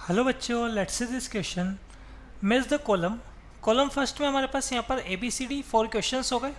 Hello बच्चों, let's see this question. Miss the column. Column first में हमारे पास यहाँ पर A B C D 4 questions हो गए,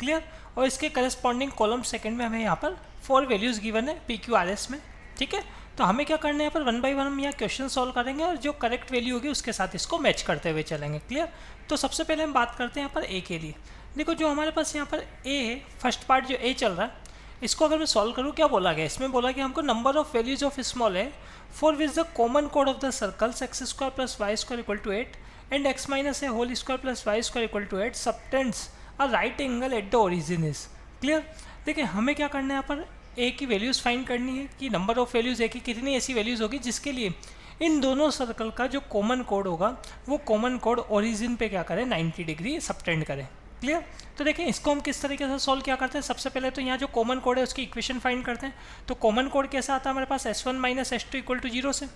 क्लियर। और इसके करस्पॉन्डिंग कॉलम सेकंड में हमें यहाँ पर 4 वैल्यूज़ गिवन है पी क्यू आर एस में, ठीक है। तो हमें क्या करना है, यहाँ पर 1 बाई 1 हम यहाँ क्वेश्चन सॉल्व करेंगे और जो करेक्ट वैल्यू होगी उसके साथ इसको मैच करते हुए चलेंगे, क्लियर। तो सबसे पहले हम बात करते हैं यहाँ पर ए के लिए। देखो जो हमारे पास यहाँ पर ए है, फर्स्ट पार्ट जो ए चल रहा है, इसको अगर मैं सॉल्व करूँ, क्या बोला गया इसमें, बोला कि हमको number of values of small है फॉर विच द कॉमन कोड of the circles x square plus y square equal to 8 and x minus a whole square plus y square equal to 8 subtends a right angle at the origin is, clear. देखिए हमें क्या करना है, यहाँ पर ए की values find करनी है कि नंबर ऑफ वैल्यूज़ ए की कितनी ऐसी वैल्यूज़ होगी जिसके लिए इन दोनों सर्कल का जो कॉमन कोड होगा वो कॉमन कोड ओरिजिन पे क्या करें, 90 डिग्री सबटेंड करें, क्लियर। तो देखें इसको हम किस तरीके से सॉल्व क्या करते हैं। सबसे पहले तो यहाँ जो कॉमन कोड है उसकी इक्वेशन फाइंड करते हैं। तो कॉमन कोड कैसा आता है हमारे पास, S1 minus S2 equal to 0 से,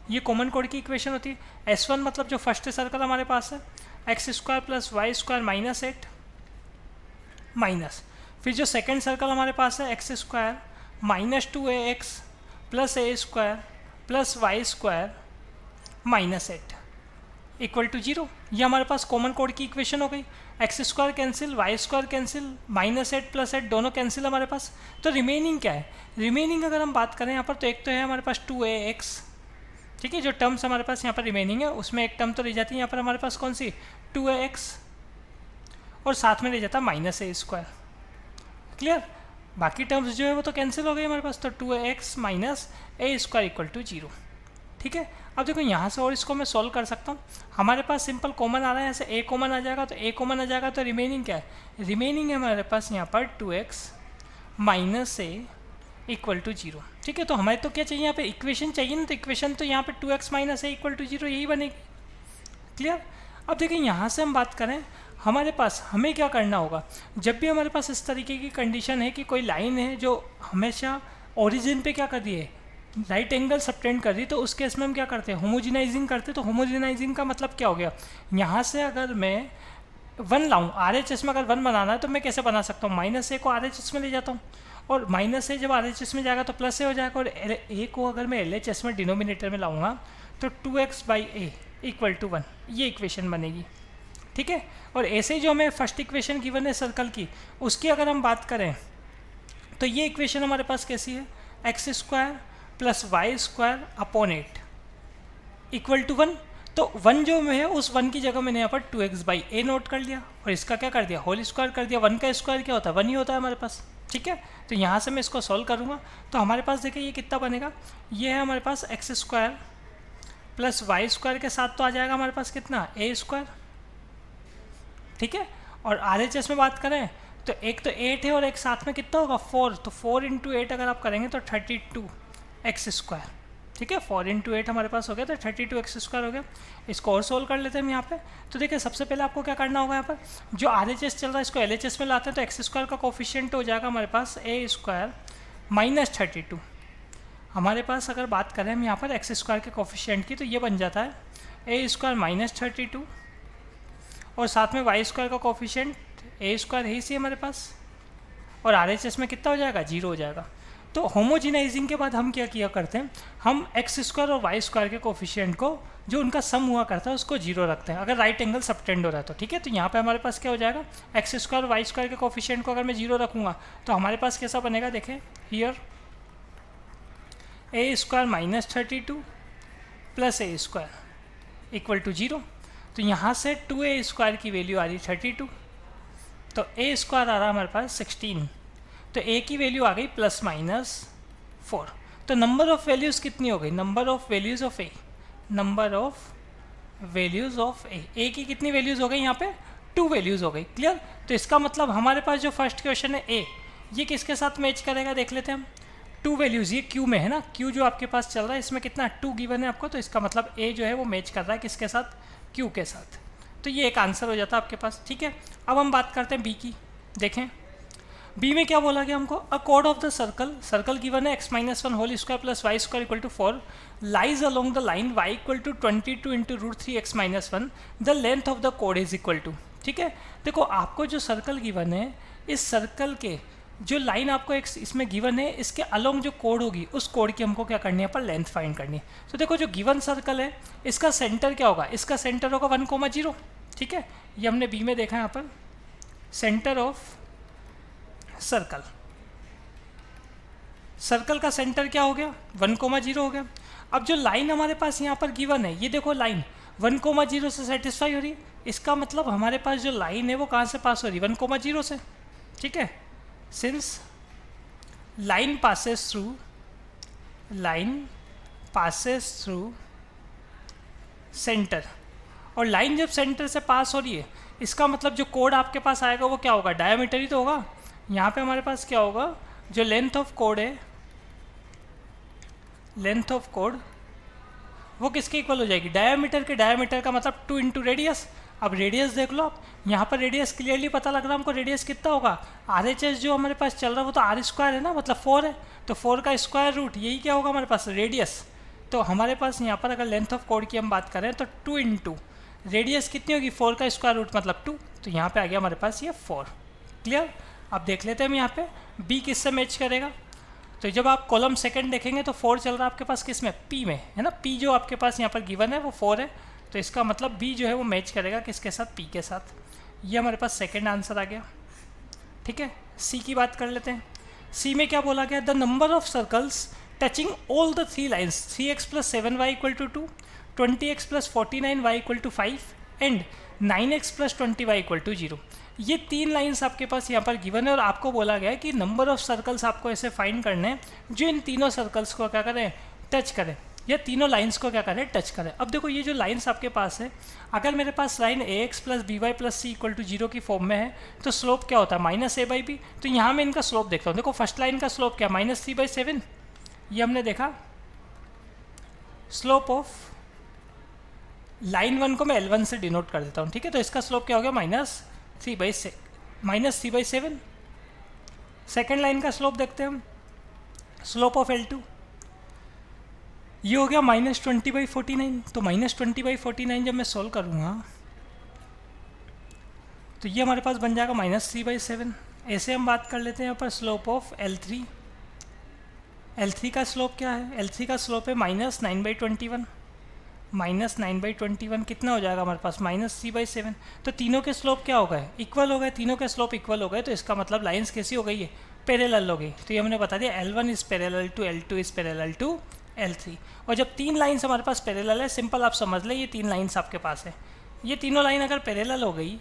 ये कॉमन कोड की इक्वेशन होती है। S1 मतलब जो फर्स्ट सर्कल हमारे पास है, x square plus y square minus 8 minus, फिर जो सेकेंड सर्कल हमारे पास है x square minus 2ax plus a square plus y square minus 8 equal to 0। ये हमारे पास कॉमन कोड की इक्वेशन हो गई। X square cancel, y square cancel, minus 8 plus 8 दोनों कैंसिल हमारे पास। तो रिमेनिंग क्या है, रिमेनिंग अगर हम बात करें यहाँ पर, तो एक तो है हमारे पास 2ax, ठीक है। जो टर्म्स हमारे पास यहाँ पर रिमेनिंग है उसमें एक टर्म तो रह जाती है यहाँ पर हमारे पास, कौन सी, 2ax, और साथ में रह जाता है माइनस ए स्क्वायर, क्लियर। बाकी टर्म्स जो है वो तो कैंसिल हो गई हमारे पास। तो 2ax minus a square equal to 0, ठीक है। अब देखो यहाँ से और इसको मैं सॉल्व कर सकता हूँ। हमारे पास सिंपल कॉमन आ रहा है, ऐसे ए कॉमन आ जाएगा, तो ए कॉमन आ जाएगा, तो रिमेनिंग क्या है, रिमेनिंग है हमारे पास यहाँ पर 2x minus A equal to 0, ठीक है। तो हमारे तो क्या चाहिए यहाँ पे, इक्वेशन चाहिए ना, तो इक्वेशन तो यहाँ पे 2x minus A equal to 0 यही बनेगी, क्लियर। अब देखिए यहाँ से हम बात करें, हमारे पास हमें क्या करना होगा, जब भी हमारे पास इस तरीके की कंडीशन है कि कोई लाइन है जो हमेशा ओरिजिन पे क्या कर रही है, राइट एंगल सबटेंड कर रही, तो उस केस में हम क्या करते हैं, होमोजिनाइजिंग करते हैं। तो होमोजिनाइजिंग का मतलब क्या हो गया, यहाँ से अगर मैं 1 लाऊँ, RHS में अगर 1 बनाना है तो मैं कैसे बना सकता हूँ, माइनस ए को RHS में ले जाता हूँ, और माइनस ए जब RHS में जाएगा तो प्लस ए हो जाएगा, और ए को अगर मैं LHS में डिनोमिनेटर में लाऊंगा तो 2x by A equal to 1, ये इक्वेशन बनेगी, ठीक है। और ऐसे ही जो हमें फर्स्ट इक्वेशन गिवन है सर्कल की, उसकी अगर हम बात करें तो ये इक्वेशन हमारे पास कैसी है, x square plus y square upon 8 equal to 1। तो 1 जो है उस 1 की जगह मैंने यहाँ पर 2x बाई ए नोट कर लिया, और इसका क्या कर दिया, होल स्क्वायर कर दिया। 1 का स्क्वायर क्या होता है, 1 ही होता है हमारे पास, ठीक है। तो यहाँ से मैं इसको सॉल्व करूँगा, तो हमारे पास देखिए ये कितना बनेगा, ये है हमारे पास x square plus y square के साथ तो आ जाएगा हमारे पास कितना, ए स्क्वायर, ठीक है। और RHS में बात करें तो एक तो 8 है और एक साथ में कितना होगा, 4, तो 4 इंटू 8 अगर आप करेंगे तो 32 एक्स स्क्वायर, ठीक है। 4 इंटू 8 हमारे पास हो गया, तो 32 एक्स स्क्वायर हो गया। इसको और सोल्व कर लेते हैं हम यहाँ पे। तो देखिए सबसे पहले आपको क्या करना होगा, यहाँ पर जो RHS चल रहा है इसको LHS में लाते हैं, तो एक्स स्क्वायर का कोफिशिएंट हो जाएगा हमारे पास ए स्क्वायर माइनस 32। हमारे पास अगर बात करें हम यहाँ पर एक्स स्क्वायर के कोफिशिएंट की, तो ये बन जाता है ए स्क्वायर माइनस 32, और साथ में वाई स्क्वायर का कोफिशिएंट ए स्क्वायर है इसी हमारे पास, और RHS में कितना हो जाएगा, 0 हो जाएगा। तो होमोजिनाइजिंग के बाद हम क्या किया करते हैं, हम एक्स स्क्वायर और वाई स्क्वायर के कोफिशिएंट को जो उनका सम हुआ करता है उसको 0 रखते हैं, अगर राइट एंगल सबटेंड हो रहा है तो, ठीक है। तो यहाँ पे हमारे पास क्या हो जाएगा, एक्स स्क्वायर और वाई स्क्वायर के कोफिशिएंट को अगर मैं 0 रखूँगा तो हमारे पास कैसा बनेगा, देखें here a square minus 32 plus a square equal to 0। तो यहाँ से 2a स्क्वायर की वैल्यू आ रही 32, तो a स्क्वायर आ रहा है हमारे पास 16, तो a की वैल्यू आ गई प्लस माइनस 4। तो नंबर ऑफ वैल्यूज़ कितनी हो गई, number of values of a, number of values of a की कितनी वैल्यूज़ हो गई, यहाँ पे 2 वैल्यूज़ हो गई, क्लियर। तो इसका मतलब हमारे पास जो फर्स्ट क्वेश्चन है a, ये किसके साथ मैच करेगा, देख लेते हैं हम। 2 वैल्यूज़, ये q में है ना, q जो आपके पास चल रहा है इसमें कितना 2 गिवन है आपको, तो इसका मतलब a जो है वो मैच कर रहा है किसके साथ, q के साथ। तो ये एक आंसर हो जाता है आपके पास, ठीक है। अब हम बात करते हैं बी की। देखें बी में क्या बोला गया हमको, अ कोड of the circle, circle given है x minus 1 whole square plus y square equal to 4 lies along the line y equal to 22 into root 3 x minus 1, the length of the कोड is equal to, ठीक है। देखो आपको जो circle given है, इस circle के जो लाइन आपको एक इसमें गिवन है, इसके अलोंग जो कोड होगी उस कोड की हमको क्या करनी है, पर लेंथ फाइंड करनी है। तो देखो जो गिवन सर्कल है इसका सेंटर क्या होगा, इसका सेंटर होगा 1,0, ठीक है, ये हमने बी में देखा है यहाँ पर, सेंटर ऑफ सर्कल, सर्कल का सेंटर क्या हो गया 1,0 हो गया। अब जो लाइन हमारे पास यहाँ पर गिवन है, ये देखो लाइन 1,0 से सेटिस्फाई हो रही है, इसका मतलब हमारे पास जो लाइन है वो कहाँ से पास हो रही है, 1,0 से, ठीक है। Since line passes through centre, और लाइन जब सेंटर से पास हो रही है, इसका मतलब जो कोड आपके पास आएगा वो क्या होगा, डायमीटर ही तो होगा। यहाँ पे हमारे पास क्या होगा, जो लेंथ ऑफ कोड है, लेंथ ऑफ कोड वो किसके इक्वल हो जाएगी, डायमीटर के, डायमीटर का मतलब 2 इंटू रेडियस। अब रेडियस देख लो आप, यहाँ पर रेडियस क्लियरली पता लग रहा है हमको, रेडियस कितना होगा, RHS जो हमारे पास चल रहा है वो तो R² है ना, मतलब 4 है, तो 4 का स्क्वायर रूट यही क्या होगा हमारे पास, रेडियस। तो हमारे पास यहाँ पर अगर लेंथ ऑफ कोड की हम बात करें तो 2 इंटू रेडियस कितनी होगी, 4 का स्क्वायर रूट मतलब 2, तो यहाँ पे आ गया हमारे पास ये 4। क्लियर। अब देख लेते हैं हम यहाँ पे बी किससे मैच करेगा। तो जब आप कॉलम सेकंड देखेंगे तो 4 चल रहा है आपके पास किस में, पी में, है ना, पी जो आपके पास यहाँ पर गिवन है वो 4 है, तो इसका मतलब बी जो है वो मैच करेगा किसके साथ, पी के साथ। ये हमारे पास सेकंड आंसर आ गया, ठीक है। सी की बात कर लेते हैं। सी में क्या बोला गया, the number of circles touching all the 3 lines 3x + 7y = 2, 20x + 49y = 5 and 9x + 20y = 0। ये 3 लाइन्स आपके पास यहाँ पर गिवन है और आपको बोला गया है कि नंबर ऑफ सर्कल्स आपको ऐसे फाइंड करने हैं जो इन तीनों सर्कल्स को क्या करें, टच करें, या तीनों लाइंस को क्या करें, टच करें। अब देखो ये जो लाइंस आपके पास है, अगर मेरे पास लाइन ax + by + c = 0 की फॉर्म में है तो स्लोप क्या होता है, -a/b। तो यहाँ मैं इनका स्लोप देखता हूँ, देखो फर्स्ट लाइन का स्लोप क्या, -3/7, ये हमने देखा। स्लोप ऑफ लाइन 1 को मैं L1 से डिनोट कर देता हूँ, ठीक है, तो इसका स्लोप क्या हो गया, -3/7। सेकेंड लाइन का स्लोप देखते हैं हम, स्लोप ऑफ L2, ये हो गया -20/49। तो -20/49 जब मैं सॉल्व करूँगा तो ये हमारे पास बन जाएगा -3/7। ऐसे हम बात कर लेते हैं यहाँ पर स्लोप ऑफ L3। L3 का स्लोप क्या है, L3 का स्लोप है -9/21, -9/21 कितना हो जाएगा हमारे पास, -3/7। तो तीनों के स्लोप क्या हो गए, इक्वल हो गए, तीनों के स्लोप इक्वल हो गए, तो इसका मतलब लाइंस कैसी हो गई है, पैरेलल हो गई। तो ये हमने बता दिया L1 is parallel to L2 is parallel to L3। और जब 3 लाइन्स हमारे पास पैरेलल है, सिंपल आप समझ लें ये 3 लाइन्स आपके पास है, ये तीनों लाइन अगर पैरेलल हो गई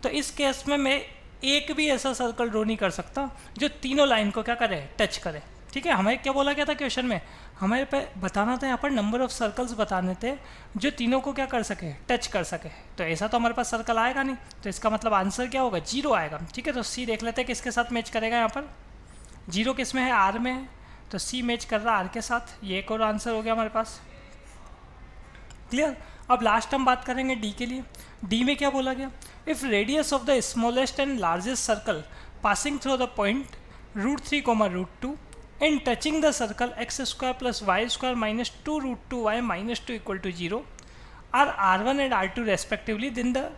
तो इस केस में मैं एक भी ऐसा सर्कल ड्रॉ नहीं कर सकता जो तीनों लाइन को क्या करे, टच करे, ठीक है। हमें क्या बोला गया था क्वेश्चन में, हमारे पे बताना था यहाँ पर नंबर ऑफ सर्कल्स बताने थे जो तीनों को क्या कर सके, टच कर सके। तो ऐसा तो हमारे पास सर्कल आएगा नहीं, तो इसका मतलब आंसर क्या होगा, 0 आएगा, ठीक है। तो सी देख लेते हैं किसके साथ मैच करेगा, यहाँ पर 0 किस में है, आर में है, तो सी मैच कर रहा है आर के साथ, ये एक और आंसर हो गया हमारे पास। क्लियर। अब लास्ट हम बात करेंगे डी के लिए। डी में क्या बोला गया, if radius of the smallest and largest circle passing through the point √3, √2 and touching the circle x² + y² - 2 √2y - 2 = 0 are R1 and R2 respectively, then the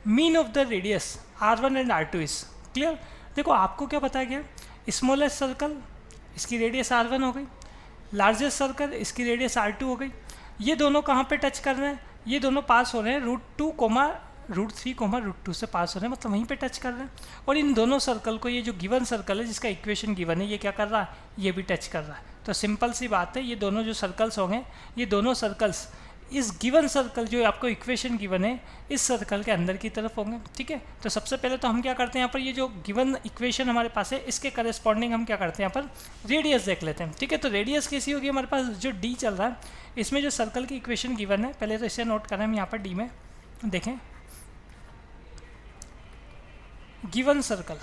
mean of the radius R1 and R2 is। Clear. देखो आपको क्या बताया गया, smallest circle इसकी radius R1 हो गई, largest circle इसकी radius R2 हो गई, ये दोनों कहाँ पे टच कर रहे हैं, ये दोनों पास हो रहे हैं √2, √3, √2 से पास हो रहे हैं, मतलब वहीं पे टच कर रहे हैं। और इन दोनों सर्कल को, ये जो गिवन सर्कल है जिसका इक्वेशन गिवन है, ये क्या कर रहा है, ये भी टच कर रहा है। तो सिंपल सी बात है, ये दोनों जो सर्कल्स होंगे, ये दोनों सर्कल्स इस गिवन सर्कल जो आपको इक्वेशन गिवन है इस सर्कल के अंदर की तरफ होंगे, ठीक है। तो सबसे पहले तो हम क्या करते हैं, यहाँ पर ये जो गिवन इक्वेशन हमारे पास है इसके करस्पॉन्डिंग हम क्या करते हैं, यहाँ पर रेडियस देख लेते हैं, ठीक है। तो रेडियस कैसी होगी हमारे पास, जो डी चल रहा है इसमें जो सर्कल की इक्वेशन गिवन है, पहले तो इसे नोट करें हम यहाँ पर डी में देखें, गिवन सर्कल,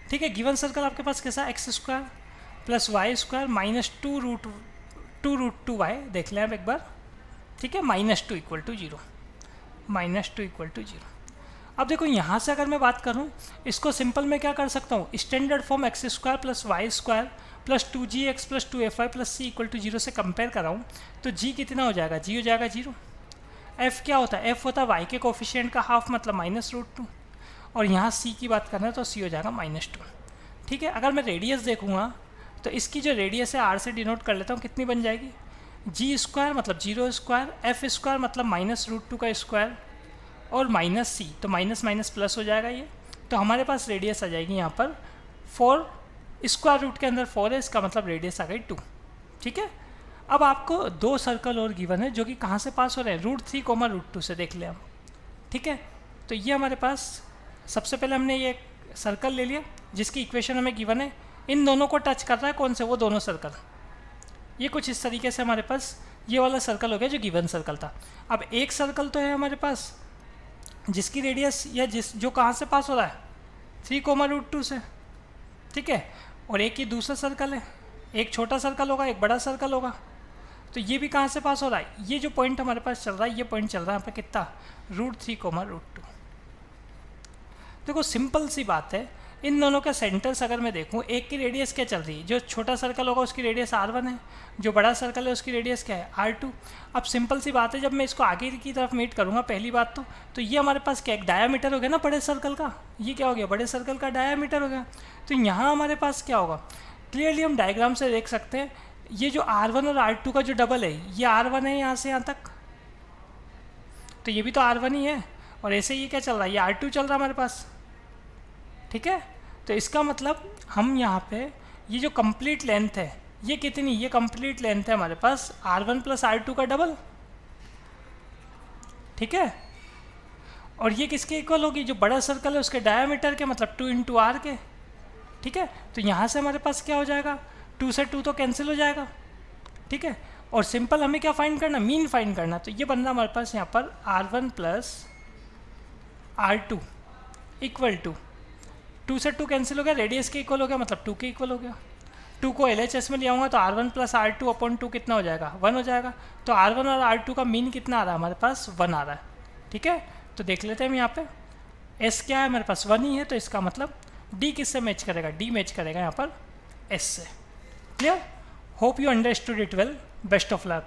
ठीक है। गिवन सर्कल आपके पास कैसा, x² + y² - 2 √2y देख लें आप एक बार, ठीक है, -2 = 0, -2 = 0। अब देखो यहाँ से अगर मैं बात करूँ, इसको सिंपल में क्या कर सकता हूँ, standard form x² + y² + 2gx + 2fy + c = 0 से कंपेयर कराऊँ तो g कितना हो जाएगा, g हो जाएगा 0। f क्या होता है, f होता है y के कोफिशिएंट का हाफ, मतलब -√2, और यहाँ c की बात करना है तो c हो जाएगा -2। ठीक है, अगर मैं रेडियस देखूँगा तो इसकी जो रेडियस है आर से डिनोट कर लेता हूँ, कितनी बन जाएगी, जी स्क्वायर मतलब 0 स्क्वायर, एफ स्क्वायर मतलब -√2 का स्क्वायर, और माइनस सी, तो माइनस माइनस प्लस हो जाएगा ये। तो हमारे पास रेडियस आ जाएगी यहाँ पर 4, स्क्वायर रूट के अंदर 4 है, इसका मतलब रेडियस आ गई 2। ठीक है, अब आपको 2 सर्कल और गिवन है जो कि कहाँ से पास हो रहे हैं, √3, √2 से देख लें हम। ठीक है, तो ये हमारे पास सबसे पहले हमने ये सर्कल ले लिया जिसकी इक्वेशन हमें गिवन है, इन दोनों को टच कर रहा है कौन से, वो दोनों सर्कल। ये कुछ इस तरीके से हमारे पास ये वाला सर्कल हो गया जो गिवन सर्कल था। अब एक सर्कल तो है हमारे पास जिसकी रेडियस या जो कहाँ से पास हो रहा है, 3, √2 से। ठीक है, और एक ये दूसरा सर्कल है, एक छोटा सर्कल होगा एक बड़ा सर्कल होगा, तो ये भी कहाँ से पास हो रहा है, ये जो पॉइंट हमारे पास चल रहा है, ये पॉइंट चल रहा है यहाँ पे कितना, √3, √2। देखो सिंपल सी बात है, इन दोनों का सेंटर्स अगर मैं देखूँ, एक की रेडियस क्या चल रही है, जो छोटा सर्कल होगा उसकी रेडियस r1 है, जो बड़ा सर्कल है उसकी रेडियस क्या है, r2। अब सिंपल सी बात है, जब मैं इसको आगे की तरफ मीट करूँगा, पहली बात तो ये हमारे पास क्या, एक डायामीटर हो गया ना बड़े सर्कल का, ये क्या हो गया, बड़े सर्कल का डायामीटर हो गया। तो यहाँ हमारे पास क्या होगा, क्लियरली हम डायग्राम से देख सकते हैं, ये जो r1 और r2 का जो डबल है, ये r1 है यहाँ से यहाँ तक, तो ये भी तो r1 ही है, और ऐसे ये क्या चल रहा है, ये r2 चल रहा है हमारे पास। ठीक है, तो इसका मतलब हम यहाँ पे ये जो कंप्लीट लेंथ है ये कितनी, ये कंप्लीट लेंथ है हमारे पास r1 + r2 का डबल। ठीक है, और ये किसके इक्वल होगी, जो बड़ा सर्कल है उसके डायामीटर के, मतलब 2 × r के। ठीक है, तो यहाँ से हमारे पास क्या हो जाएगा, 2 से 2 तो कैंसिल हो जाएगा। ठीक है, और सिंपल हमें क्या फाइंड करना, मीन फाइंड करना, तो ये बन रहा हमारे पास यहाँ पर r1 + r2 = 2 से 2 कैंसिल हो गया, रेडियस के इक्वल हो गया, मतलब 2 के इक्वल हो गया। 2 को LHS में ले आऊँगा तो r1 + r2/2 कितना हो जाएगा, 1 हो जाएगा। तो r1 और r2 का मीन कितना आ रहा है हमारे पास, 1 आ रहा है। ठीक है, तो देख लेते हैं हम यहाँ पे S क्या है, हमारे पास 1 ही है, तो इसका मतलब D किससे मैच करेगा, D मैच करेगा यहाँ पर S से। Clear, hope you understood it well, best of luck.